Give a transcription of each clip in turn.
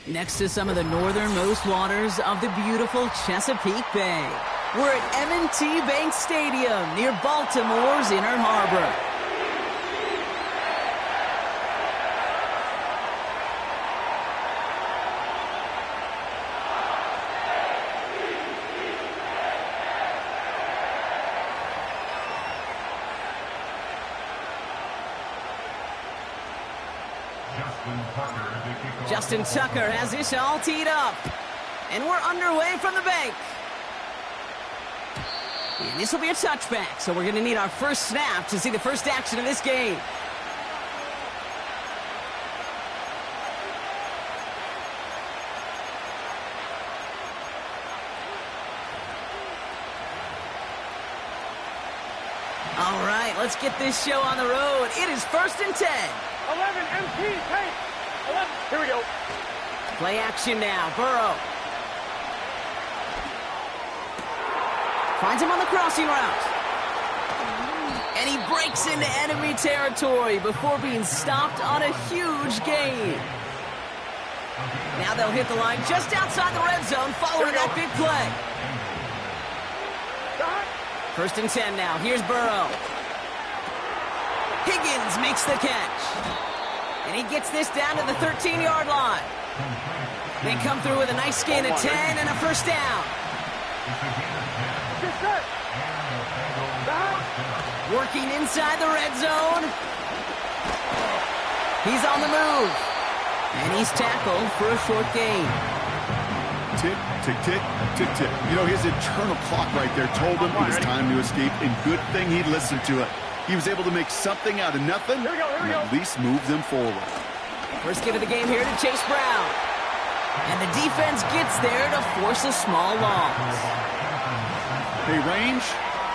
Next to some of the northernmost waters of the beautiful Chesapeake Bay, we're at M&T Bank Stadium near Baltimore's Inner Harbor. Justin Tucker has this all teed up. And we're underway from the bank. And this will be a touchback, so we're going to need our first snap to see the first action of this game. All right, let's get this show on the road. It is 1st and 10. 11 MP, hey! 11. Here we go. Play action now. Burrow. Finds him on the crossing route. And he breaks into enemy territory before being stopped on a huge gain. Now they'll hit the line just outside the red zone following that big play. 1st and 10 now. Here's Burrow. Higgins makes the catch. And he gets this down to the 13-yard line. They come through with a nice gain of 10 and a first down. Working inside the red zone. He's on the move. And he's tackled for a short gain. Tick, tick, tick, tick, tick. You know, his internal clock right there told him it was time to escape, and good thing he listened to it. He was able to make something out of nothing and at least move them forward. First get of the game here to Chase Brown. And the defense gets there to force a small loss. Hey, range?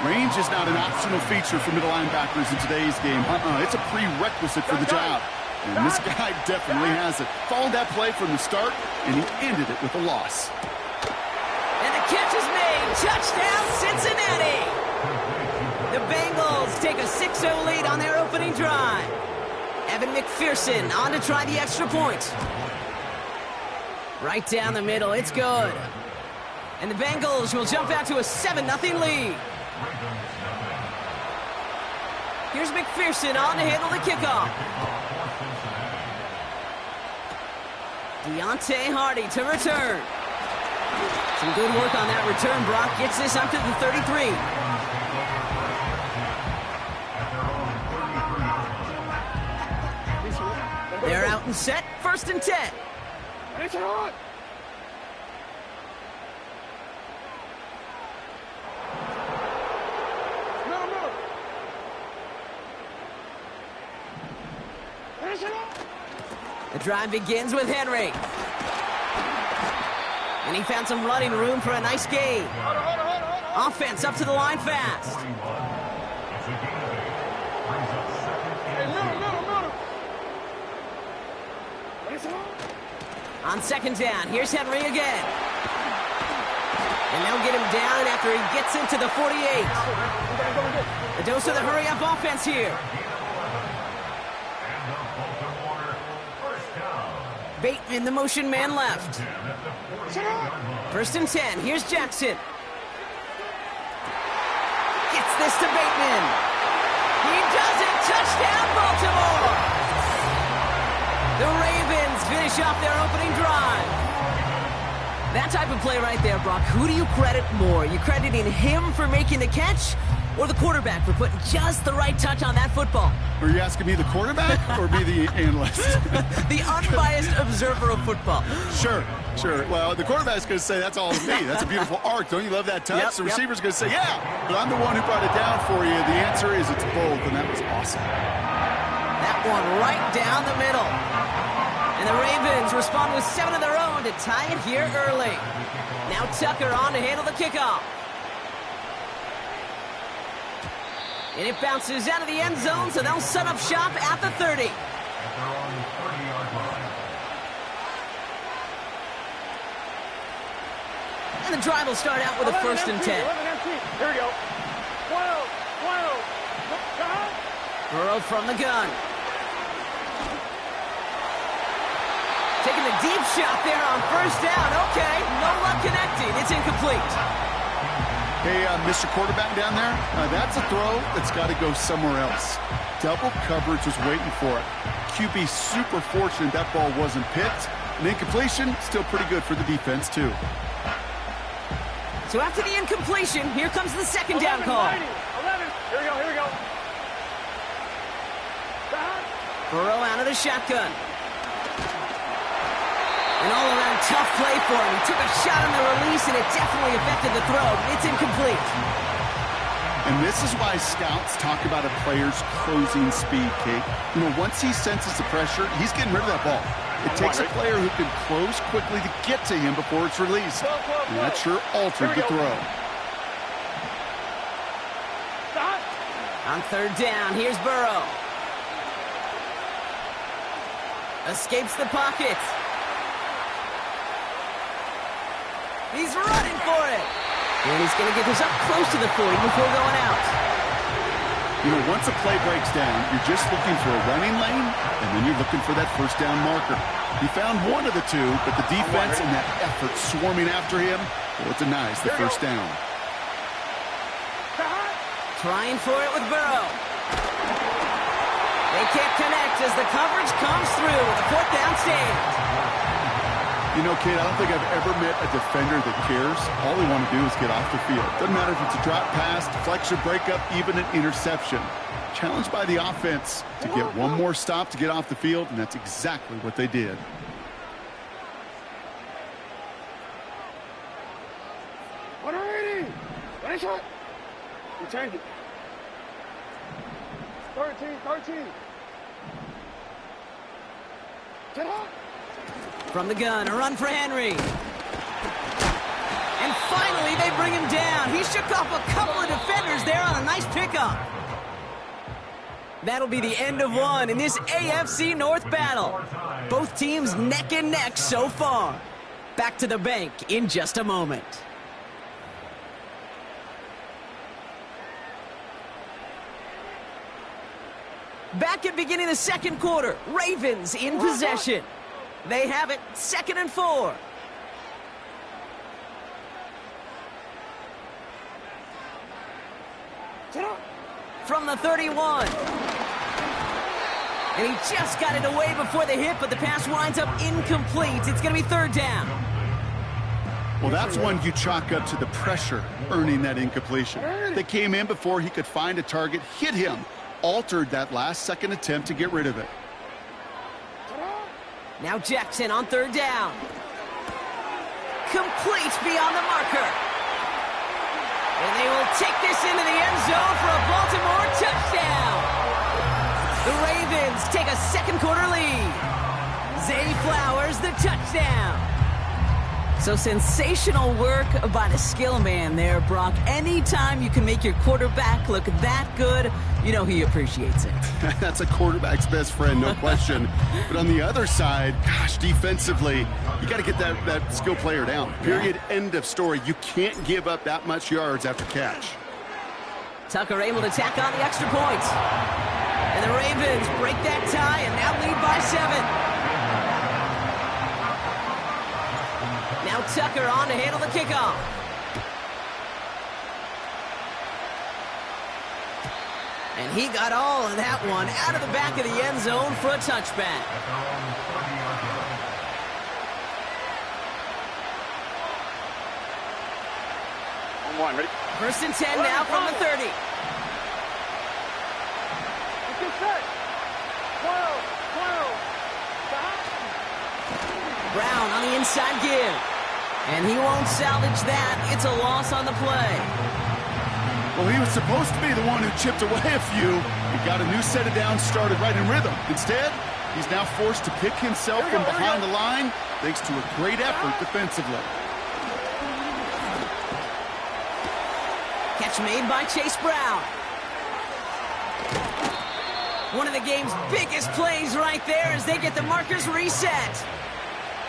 Range is not an optional feature for middle linebackers in today's game. It's a prerequisite for the job. And this guy definitely has it. Followed that play from the start, and he ended it with a loss. And the catch is made. Touchdown, Cincinnati! The Bengals take a 6-0 lead on their opening drive. Evan McPherson on to try the extra point. Right down the middle, it's good. And the Bengals will jump out to a 7-0 lead. Here's McPherson on to handle the kickoff. Deontay Hardy to return. Some good work on that return. Brock gets this up to the 33. They're out and set. 1st and 10. It's on. The drive begins with Henry. And he found some running room for a nice gain. Offense up to the line fast. On 2nd down, here's Henry again. And they'll get him down after he gets into the 48. A dose of the hurry-up offense here. Bateman, the motion man left. 1st and 10, here's Jackson. Gets this to Bateman. He does it, touchdown Baltimore! The Ravens finish off their opening drive. That type of play right there, Brock. Who do you credit more? You crediting him for making the catch or the quarterback for putting just the right touch on that football? Are you asking me the quarterback or me the analyst? The unbiased observer of football. Sure. Well, the quarterback's going to say, that's all me. That's a beautiful arc. Don't you love that touch? Yep, the receiver's going to say, yeah, but I'm the one who brought it down for you. The answer is it's both, and that was awesome. That one right down the middle. And the Ravens respond with 7 of their own to tie it here early. Now Tucker on to handle the kickoff. And it bounces out of the end zone, so they'll set up shop at the 30. And the drive will start out with a 1st and 10. Here we go. 12. Burrow from the gun. Taking the deep shot there on first down. Okay, no luck connecting. It's incomplete. Hey, Mr. Quarterback down there, that's a throw that's got to go somewhere else. Double coverage was waiting for it. QB super fortunate that ball wasn't picked. An incompletion, still pretty good for the defense, too. So after the incompletion, here comes the second down call. 11. Here we go. Burrow out of the shotgun. An all-around tough play for him. He took a shot on the release, and it definitely affected the throw. It's incomplete. And this is why scouts talk about a player's closing speed, Kate. You know, once he senses the pressure, he's getting rid of that ball. It takes a player who can close quickly to get to him before it's released. And that sure altered the throw. On third down, here's Burrow. Escapes the pocket. He's running for it. And he's going to get this up close to the 40 before going out. You know, once a play breaks down, you're just looking for a running lane, and then you're looking for that first down marker. He found one of the two, but the defense and that effort swarming after him, well, it denies the first down. Trying for it with Burrow. They can't connect as the coverage comes through. The fourth down stand. You know, Kate, I don't think I've ever met a defender that cares. All they want to do is get off the field. Doesn't matter if it's a drop pass, deflection, breakup, even an interception. Challenged by the offense to get one more stop to get off the field, and that's exactly what they did. Finish it. You change it. 13. Get up. From the gun, a run for Henry. And finally, they bring him down. He shook off a couple of defenders there on a nice pickup. That'll be the end of one in this AFC North battle. Both teams neck and neck so far. Back to the bank in just a moment. Back at beginning of the second quarter, Ravens in possession. They have it, 2nd and 4. From the 31. And he just got it away before the hit, but the pass winds up incomplete. It's going to be 3rd down. Well, that's one you chalk up to the pressure earning that incompletion. They came in before he could find a target, hit him, altered that last-second attempt to get rid of it. Now Jackson on 3rd down. Complete beyond the marker. And they will take this into the end zone for a Baltimore touchdown. The Ravens take a second quarter lead. Zay Flowers the touchdown. So sensational work by the skill man there, Brock. Anytime you can make your quarterback look that good, you know he appreciates it. That's a quarterback's best friend, no question. But on the other side, gosh, defensively, you got to get that skill player down. Period, end of story. You can't give up that much yards after catch. Tucker able to tack on the extra point. And the Ravens break that tie and now lead by 7. Now Tucker on to handle the kickoff. And he got all of that one out of the back of the end zone for a touchback. On 1, ready? 1st and 10 now from the 30. Get set. 12. Brown on the inside give. And he won't salvage that. It's a loss on the play. Well, he was supposed to be the one who chipped away a few. He got a new set of downs started right in rhythm. Instead, he's now forced to pick himself from behind the line thanks to a great effort defensively. Catch made by Chase Brown. One of the game's biggest plays right there as they get the markers reset.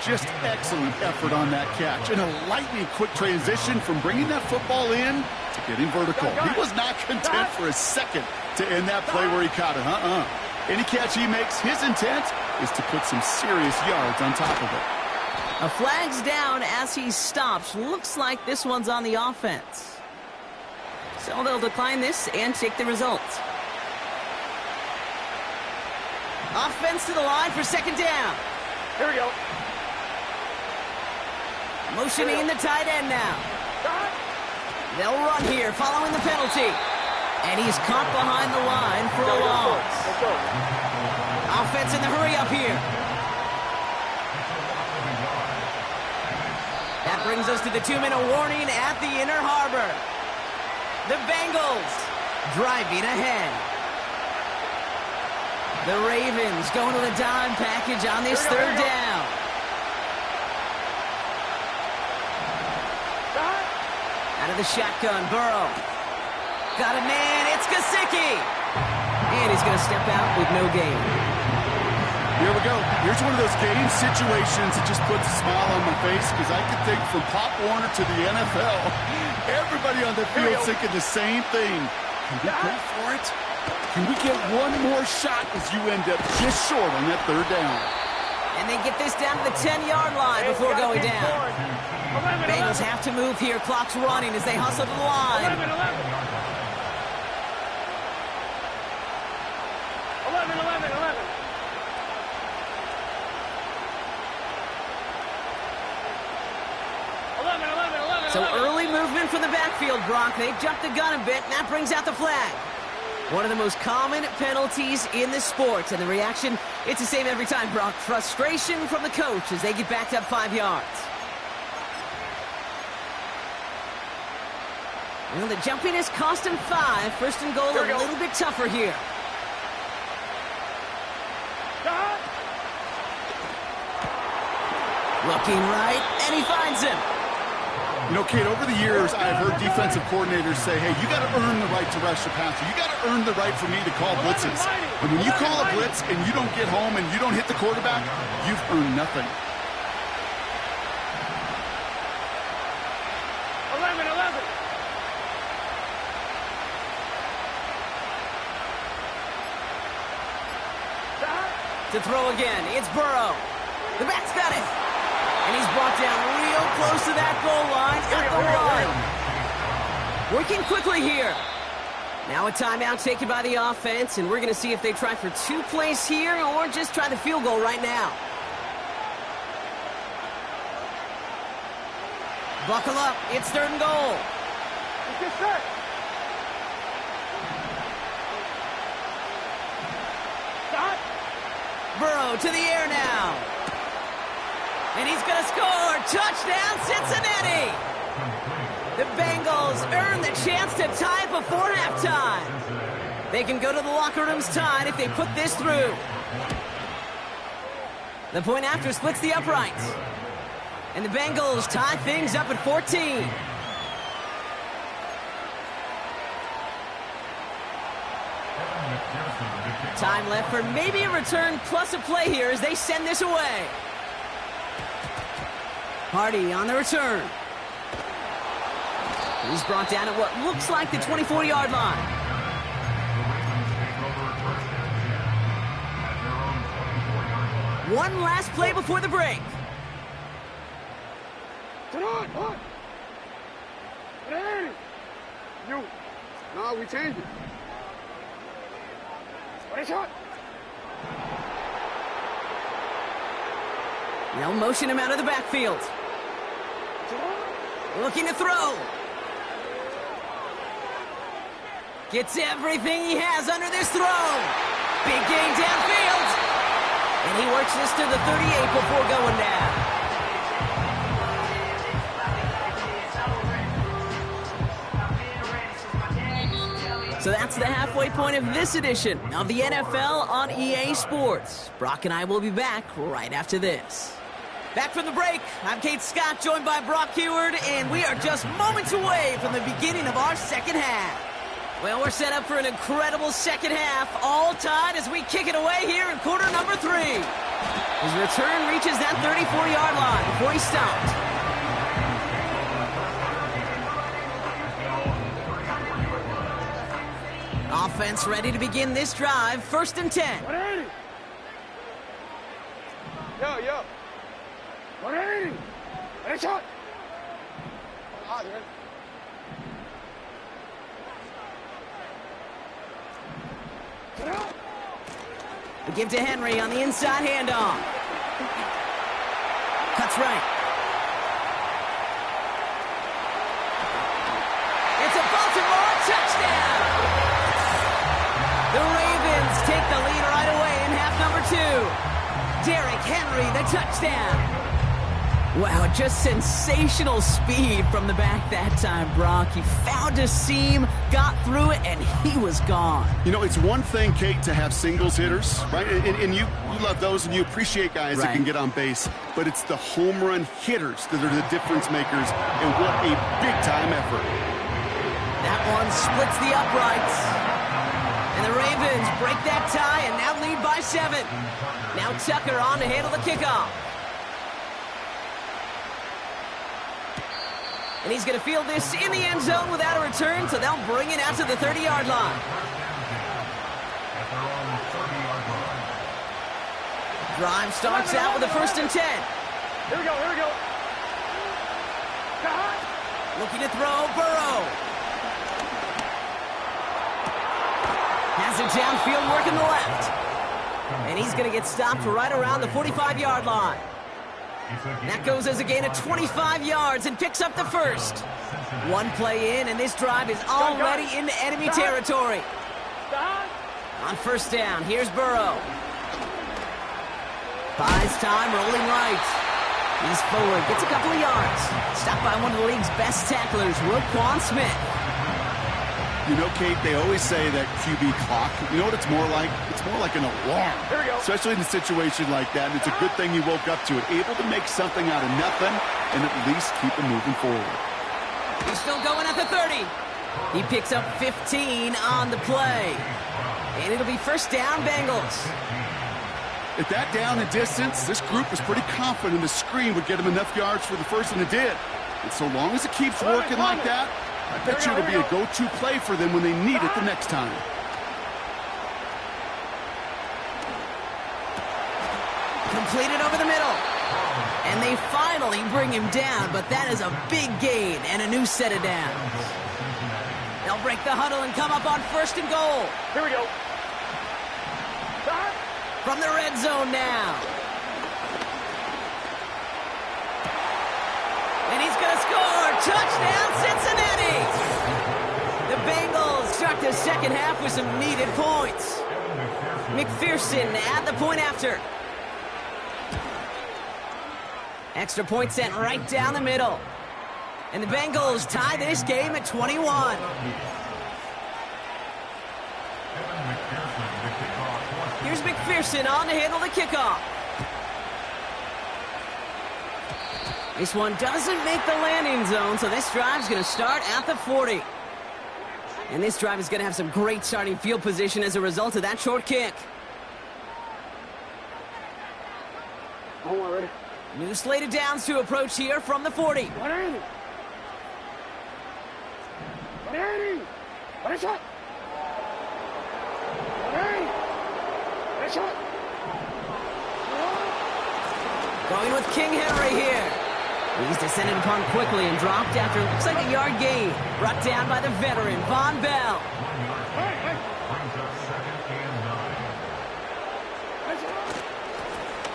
Just excellent effort on that catch. And a lightning-quick transition from bringing that football in to getting vertical. He was not content for a second to end that play where he caught it. Any catch he makes, his intent is to put some serious yards on top of it. A flag's down as he stops. Looks like this one's on the offense. So they'll decline this and take the results. Offense to the line for second down. Here we go. Motioning the tight end now. They'll run here following the penalty. And he's caught behind the line for a loss. Let's go. Offense in the hurry up here. That brings us to the 2-minute warning at the Inner Harbor. The Bengals driving ahead. The Ravens going to the dime package on this third down. Out of the shotgun, Burrow. Got a man, it's Gesicki. And he's going to step out with no gain. Here we go. Here's one of those game situations that just puts a smile on my face because I can think from Pop Warner to the NFL. Everybody on the field thinking the same thing. Can we go for it? Can we get one more shot as you end up just short on that third down? And they get this down to the 10-yard line before going down. Bengals have to move here. Clock's running as they hustle to the line. 11. So early movement from the backfield, Brock. They jumped the gun a bit, and that brings out the flag. One of the most common penalties in the sport, and the reaction, it's the same every time, Brock. Frustration from the coach as they get backed up 5 yards. Well, the jumping has cost him 5. First and goal, a little bit tougher here. Looking right, and he finds him. You know, Kate, over the years, I've heard defensive coordinators say, hey, you got to earn the right to rush the passer. You got to earn the right for me to call blitzes. And when you call a blitz and you don't get home and you don't hit the quarterback, you've earned nothing. 11. To throw again, it's Burrow. The back's got it. And he's brought down real close to that goal line at the 1. Working quickly here. Now a timeout taken by the offense, and we're going to see if they try for 2 plays here or just try the field goal right now. Buckle up. It's third and goal. Get set. Stop. Burrow to the air now. And he's going to score. Touchdown, Cincinnati. The Bengals earn the chance to tie before halftime. They can go to the locker rooms tied if they put this through. The point after splits the uprights. And the Bengals tie things up at 14. Time left for maybe a return plus a play here as they send this away. Hardy on the return. He's brought down at what looks like the 24-yard line. One last play before the break. On. You. No, we changed it. Shot. They'll motion him out of the backfield. Looking to throw. Gets everything he has under this throw. Big gain downfield. And he works this to the 38 before going down. So that's the halfway point of this edition of the NFL on EA Sports. Brock and I will be back right after this. Back from the break, I'm Kate Scott, joined by Brock Heward, and we are just moments away from the beginning of our second half. Well, we're set up for an incredible second half, all tied as we kick it away here in quarter number 3. His return reaches that 34-yard line before he stopped. Offense ready to begin this drive. 1st and 10. Yo. 180. Headshot. We give to Henry on the inside handoff. Cuts right. It's a Baltimore touchdown! The Ravens take the lead right away in half number 2. Derrick Henry, the touchdown. Wow, just sensational speed from the back that time, Brock. He found a seam, got through it, and he was gone. You know, it's one thing, Kate, to have singles hitters, right? And you love those, and you appreciate guys that can get on base. But it's the home run hitters that are the difference makers, and what a big-time effort. That one splits the uprights. And the Ravens break that tie and now lead by 7. Now Tucker on to handle the kickoff. And he's going to field this in the end zone without a return, so they'll bring it out to the 30-yard line. Drive starts out with a 1st and 10. Here we go. Looking to throw, Burrow. Has it downfield, working the left. And he's going to get stopped right around the 45-yard line. That goes as a gain of 25 yards and picks up the 1st. One play in, and this drive is already into enemy territory. On 1st down, here's Burrow. Buys time, rolling right. He's forward, gets a couple of yards. Stopped by one of the league's best tacklers, Roquan Smith. You know, Kate, they always say that QB clock, you know what it's more like? It's more like an alarm. Here we go. Especially in a situation like that, and it's a good thing you woke up to it. Able to make something out of nothing and at least keep it moving forward. He's still going at the 30. He picks up 15 on the play. And it'll be 1st down, Bengals. At that down and distance, this group was pretty confident the screen would get him enough yards for the 1st, and it did. And so long as it keeps working like that, I bet you it'll be a go-to play for them when they need it the next time. Completed over the middle. And they finally bring him down, but that is a big gain and a new set of downs. They'll break the huddle and come up on 1st and goal. Here we go. From the red zone now. And he's going to score. Touchdown, Cincinnati. The Bengals start the second half with some needed points. McPherson at the point after. Extra point sent right down the middle. And the Bengals tie this game at 21. Here's McPherson on to handle the kickoff. This one doesn't make the landing zone, so this drive's going to start at the 40. And this drive is going to have some great starting field position as a result of that short kick. Ready? New slate of downs to approach here from the 40. 180. 180. What is that? 180. Headshot. Going with King Henry here. He's descended upon quickly and dropped after it looks like a yard gain. Brought down by the veteran, Von Bell.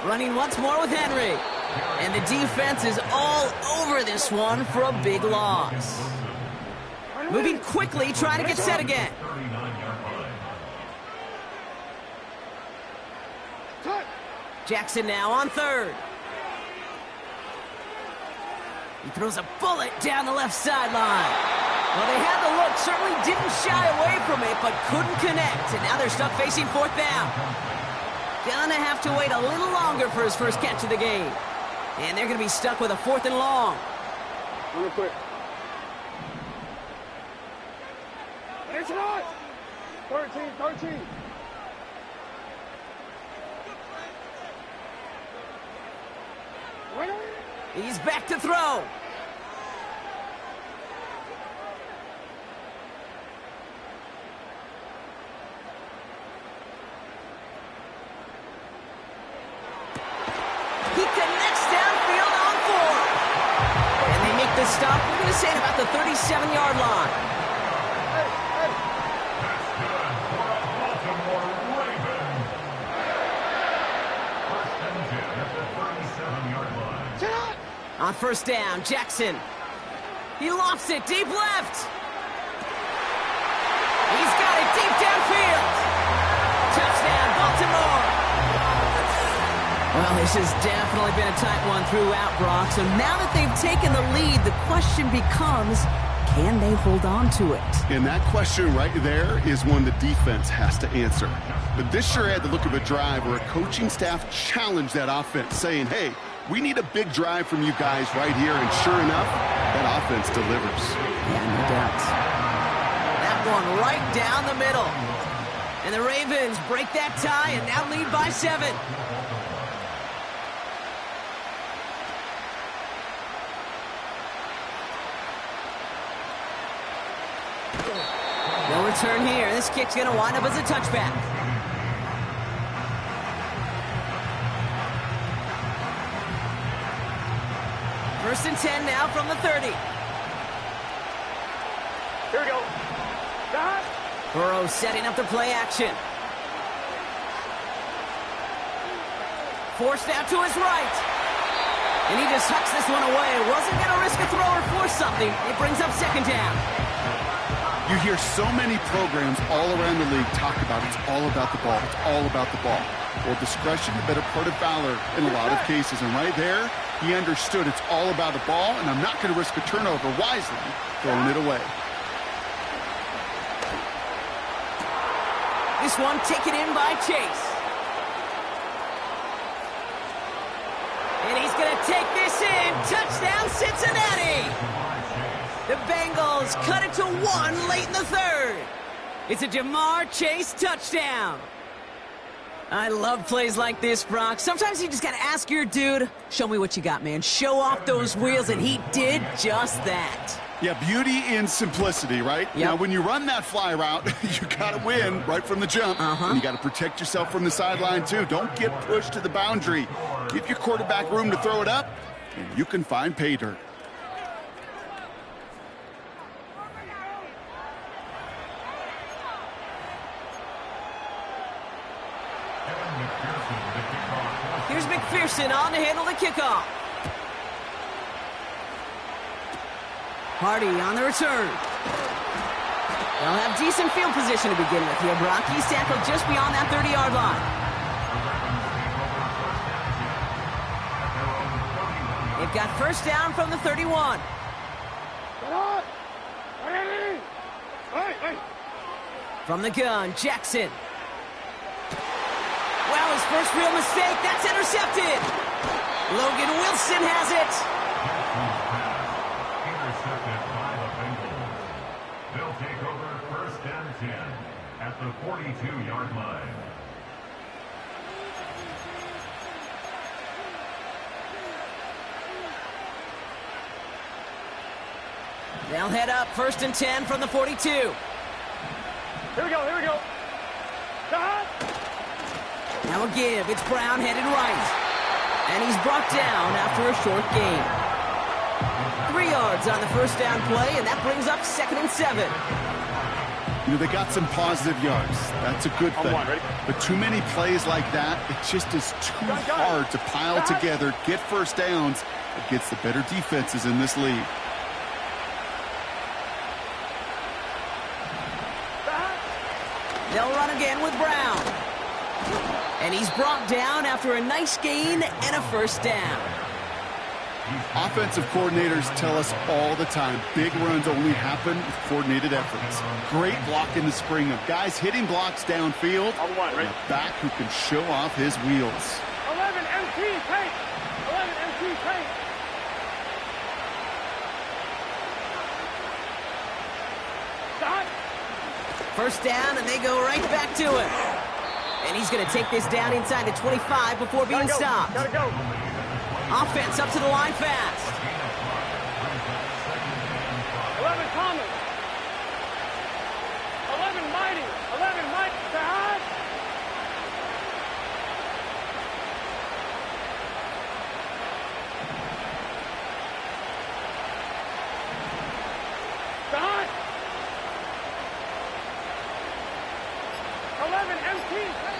Running once more with Henry. And the defense is all over this one for a big loss. Moving quickly, trying to get set again. Jackson now on 3rd. He throws a bullet down the left sideline. Well, they had the look, certainly didn't shy away from it, but couldn't connect. And now they're stuck facing 4th down. Gonna have to wait a little longer for his first catch of the game. And they're gonna be stuck with a 4th and long. Real quick. It's not. 13. He's back to throw. 37-yard line. On first down, Jackson. He lofts it deep left. He's got it deep downfield. Touchdown, Baltimore. Well, this has definitely been a tight one throughout, Brock. So now that they've taken the lead, the question becomes, can they hold on to it? And that question right there is one the defense has to answer. But this sure had the look of a drive where a coaching staff challenged that offense, saying, hey, we need a big drive from you guys right here. And sure enough, that offense delivers. Yeah, no doubt. That one right down the middle. And the Ravens break that tie and now lead by 7. No return here. This kick's going to wind up as a touchback. First and 10 now from the 30. Here we go. Stop. Burrow setting up the play action. Forced out to his right. And he just hucks this one away. Wasn't going to risk a throw or force something. It brings up second down. You hear so many programs all around the league talk about it's all about the ball. It's all about the ball. Well, discretion, the better part of valor in a lot of cases. And right there, he understood it's all about the ball, and I'm not going to risk a turnover wisely, throwing it away. This one taken in by Chase. And he's going to take this in. Touchdown, Cincinnati. The Bengals cut it to 1 late in the third. It's a Jamar Chase touchdown. I love plays like this, Brock. Sometimes you just got to ask your dude, show me what you got, man. Show off those wheels, and he did just that. Yeah, beauty in simplicity, right? Yep. Now, when you run that fly route, you got to win right from the jump. And you got to protect yourself from the sideline, too. Don't get pushed to the boundary. Give your quarterback room to throw it up, and you can find pay dirt. Here's McPherson on to handle the kickoff. Hardy on the return. They'll have decent field position to begin with here, Brock. He's tackled just beyond that 30-yard line. They've got first down from the 31. From the gun, Jackson. Well, his first real mistake, that's intercepted. Logan Wilson has it. Intercepted by the Bengals. They'll take over first and 10 at the 42-yard line. They'll head up first and 10 from the 42. Here we go, here we go. Stop. Now a give. It's Brown headed right. And he's brought down after a short gain. 3 yards on the first down play, and that brings up second and 7. You know, they got some positive yards. That's a good thing. But too many plays like that, it just is too hard to pile together, get first downs against the better defenses in this league. They'll run again with Brown. And he's brought down after a nice gain and a first down. Offensive coordinators tell us all the time, big runs only happen with coordinated efforts. Great block in the spring of guys hitting blocks downfield, and a back who can show off his wheels. 11 MT paint. 11 MT paint. Stop. First down, and they go right back to him. And he's going to take this down inside the 25 before being stopped. Gotta go. Offense up to the line fast. 11 Thomas. 11 Mighty. 11 Mike. Stop.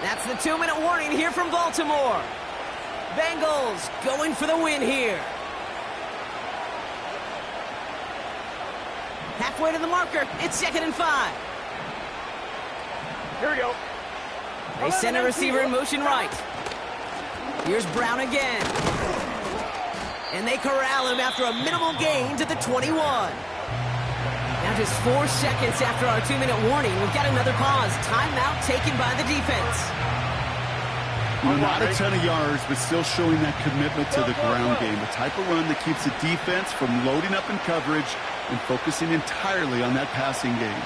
That's the 2-minute warning here from Baltimore. Bengals going for the win here. Halfway to the marker. It's 2nd and 5. Here we go. They send a receiver in motion right. Here's Brown again. And they corral him after a minimal gain to the 21. Now just 4 seconds after our 2-minute warning, we've got another pause. Timeout taken by the defense. Not a ton of yards, but still showing that commitment to the ground game. The type of run that keeps the defense from loading up in coverage and focusing entirely on that passing game.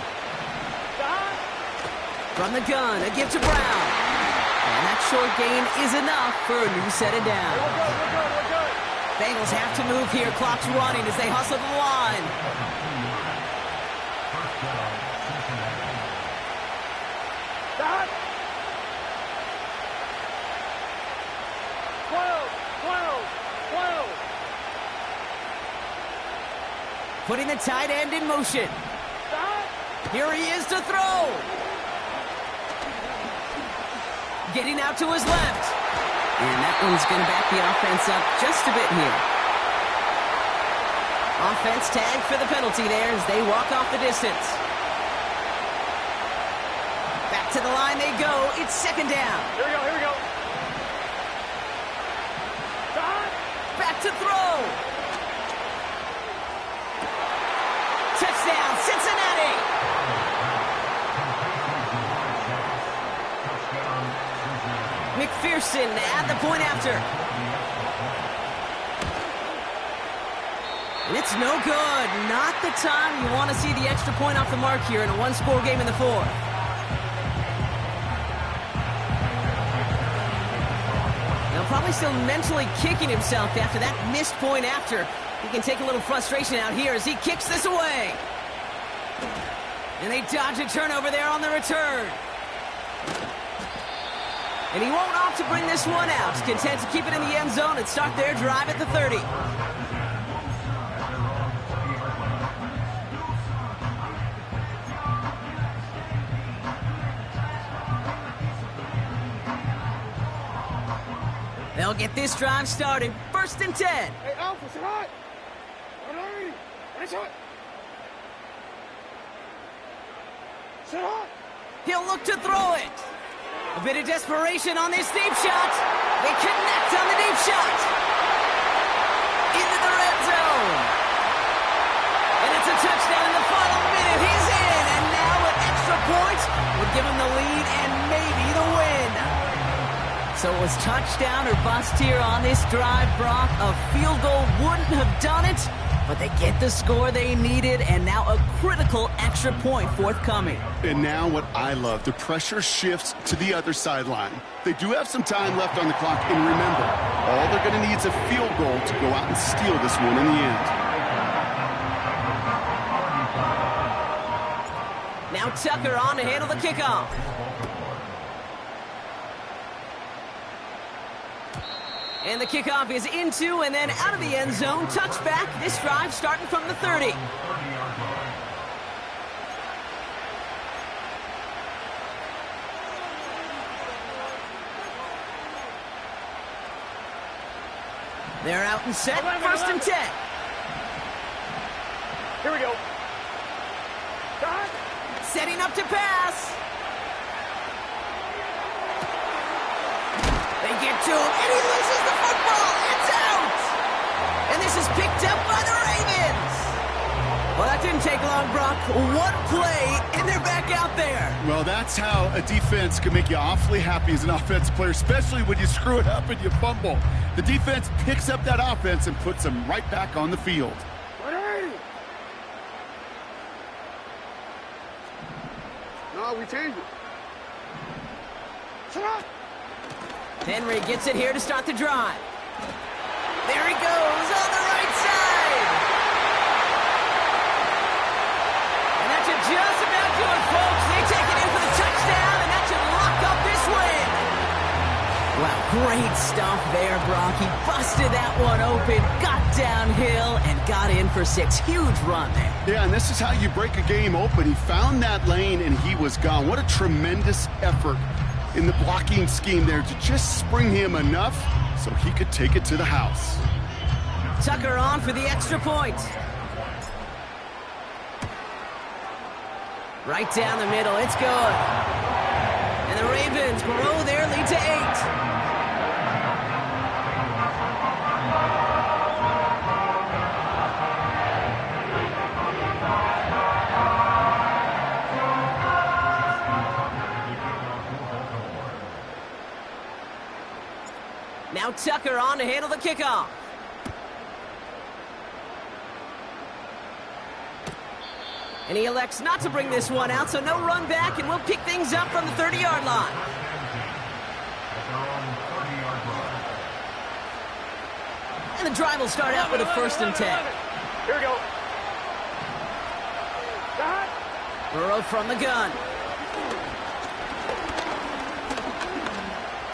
From the gun, a give to Brown. And that short gain is enough for a new set of downs. We're good. Bengals have to move here. Clock's running as they hustle the line. Stop. 12. Putting the tight end in motion. Stop. Here he is to throw. Getting out to his left. And that one's going to back the offense up just a bit here. Offense tag for the penalty there as they walk off the distance. Back to the line they go. It's 2nd down. Here we go. Stop. Back to throw. Touchdown, Cincinnati. McPherson at the point after. And it's no good. Not the time you want to see the extra point off the mark here in a 1-score game in the 4th. Now probably still mentally kicking himself after that missed point after. He can take a little frustration out here as he kicks this away. And they dodge a turnover there on the return. And he won't opt to bring this one out. Content to keep it in the end zone and start their drive at the 30. They'll get this drive started. 1st and 10. Hey, Alpha, sit hot. Sit hot. He'll look to throw it. A bit of desperation on this deep shot. They connect on the deep shot. Into the red zone. And it's a touchdown in the final minute. He's in. And now an extra point would give him the lead and maybe the win. So it was touchdown or bust here on this drive, Brock. A field goal wouldn't have done it, but they get the score they needed, and now a critical extra point forthcoming. And now what I love, the pressure shifts to the other sideline. They do have some time left on the clock, and remember, all they're going to need is a field goal to go out and steal this one in the end. Now Tucker on to handle the kickoff. And the kickoff is into and then out of the end zone. Touchback. This drive starting from the 30. They're out and set. 1st and 10. Here we go. Setting up to pass. They get to him, and he loses the football. It's out. And this is picked up by the Ravens. Well, that didn't take long, Brock. One play, and they're back out there. Well, that's how a defense can make you awfully happy as an offensive player, especially when you screw it up and you fumble. The defense picks up that offense and puts them right back on the field. No, we changed it. Shut up. Henry gets it here to start the drive. There he goes on the right side. And that should just about do it, folks. They take it in for the touchdown, and that should lock up this win. Wow, great stuff there, Brock. He busted that one open, got downhill, and got in for 6. Huge run there. Yeah, and this is how you break a game open. He found that lane, and he was gone. What a tremendous effort in the blocking scheme there to just spring him enough so he could take it to the house. Tucker on for the extra point. Right down the middle, it's good. And the Ravens grow their lead to 8. Now Tucker on to handle the kickoff. And he elects not to bring this one out, so no run back, and we'll pick things up from the 30-yard line. And the drive will start out with a 1st and 10. Here we go. Burrow from the gun.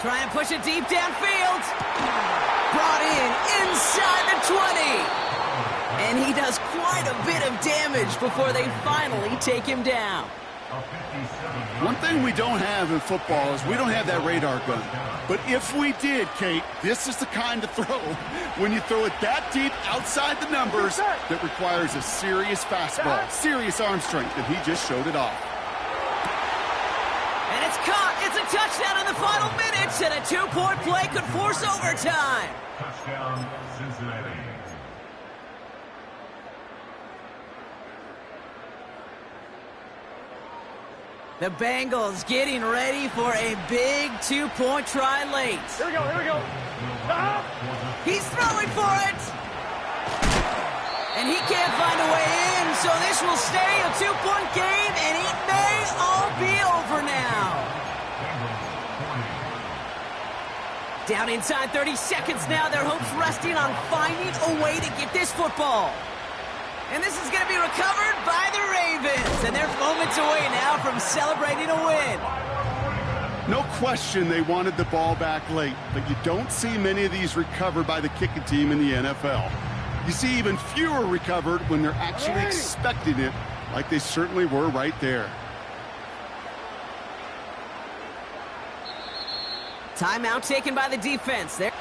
Try and push it deep downfield. Brought in inside the 20. And he does quite a bit of damage before they finally take him down. One thing we don't have in football is we don't have that radar gun. But if we did, Kate, this is the kind of throw, when you throw it that deep outside the numbers, that requires a serious fastball, serious arm strength, and he just showed it off. And it's caught. It's a touchdown in the final minutes, and a 2-point play could force overtime. Touchdown, Cincinnati. The Bengals getting ready for a big 2-point try late. Here we go, here we go. He's throwing for it. And he can't find a way in, so this will stay a 2-point game, and it may all be over now. Down inside 30 seconds now, their hopes resting on finding a way to get this football. And this is going to be recovered by the Ravens. And they're moments away now from celebrating a win. No question they wanted the ball back late, but you don't see many of these recovered by the kicking team in the NFL. You see even fewer recovered when they're actually expecting it, like they certainly were right there. Timeout taken by the defense. There.